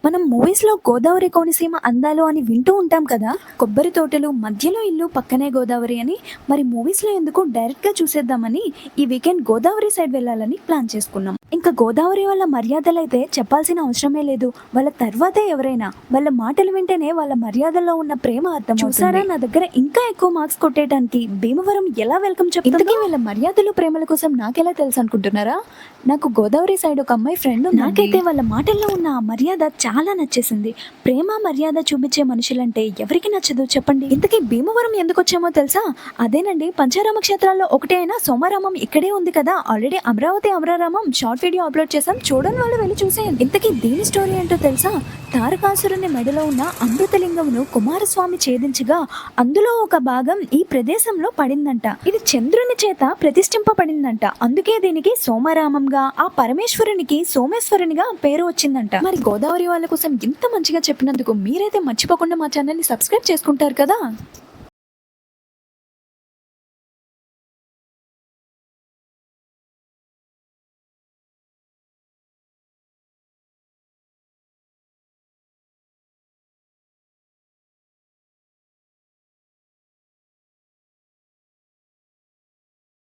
మనం మూవీస్లో గోదావరి కోనసీమ అందాలు అని వింటూ ఉంటాం కదా. కొబ్బరి తోటలు మధ్యలో ఇల్లు పక్కనే గోదావరి అని. మరి మూవీస్లో ఎందుకు డైరెక్ట్గా చూసేద్దామని ఈ వీకెండ్ గోదావరి సైడ్ వెళ్ళాలని ప్లాన్ చేసుకున్నాం. ఇంకా గోదావరి వాళ్ళ మర్యాదలు అయితే చెప్పాల్సిన అవసరమే లేదు. వాళ్ళ తర్వాతే ఎవరైనా. వాళ్ళ మాటలు వింటేనే వాళ్ళ మర్యాదల్లో ఉన్న ప్రేమ అర్థం. చూసారా, నా దగ్గర ఇంకా ఎక్కువ మార్క్స్ కొట్టేయడానికి భీమవరం ఎలా వెల్కమ్ చెప్తుంది. వీళ్ళ మర్యాదలు ప్రేమల కోసం నాకెలా తెలుసు అనుకుంటున్నారా? నాకు గోదావరి సైడ్ ఒక అమ్మాయి ఫ్రెండ్. నాకైతే వాళ్ళ మాటల్లో ఉన్న ఆ మర్యాద చాలా నచ్చేసింది. ప్రేమ మర్యాద చూపించే మనుషులంటే ఎవరికి నచ్చదు చెప్పండి. ఇంతకీ భీమవరం ఎందుకు వచ్చామో తెలుసా? అదేనండి, పంచారామ క్షేత్రాల్లో ఒకటే అయినా సోమారామం ఇక్కడే ఉంది కదా. Already Amaravati Amararamam short video upload చేసాం, చూడని వాళ్ళు వెళ్ళి చూసేయండి. ఇంతకీ దీని స్టోరీ ఏంటో తెలుసా? తారకాసురుని మెడలో ఉన్న అమృతలింగమును కుమారస్వామి ఛేదించగా అందులో ఒక భాగం ఈ ప్రదేశంలో పడిందంట. ఇది చంద్రుని చేత ప్రతిష్ఠింపబడిందంట. అందుకే దీనికి సోమారామంగా, ఆ పరమేశ్వరునికి సోమేశ్వరునిగా పేరు వచ్చిందంట. మరి గోదావరి వాళ్ళ కోసం ఇంత మంచిగా చెప్పినందుకు మీరైతే మర్చిపోకుండా మా ఛానల్ని సబ్స్క్రైబ్ చేసుకుంటారు కదా.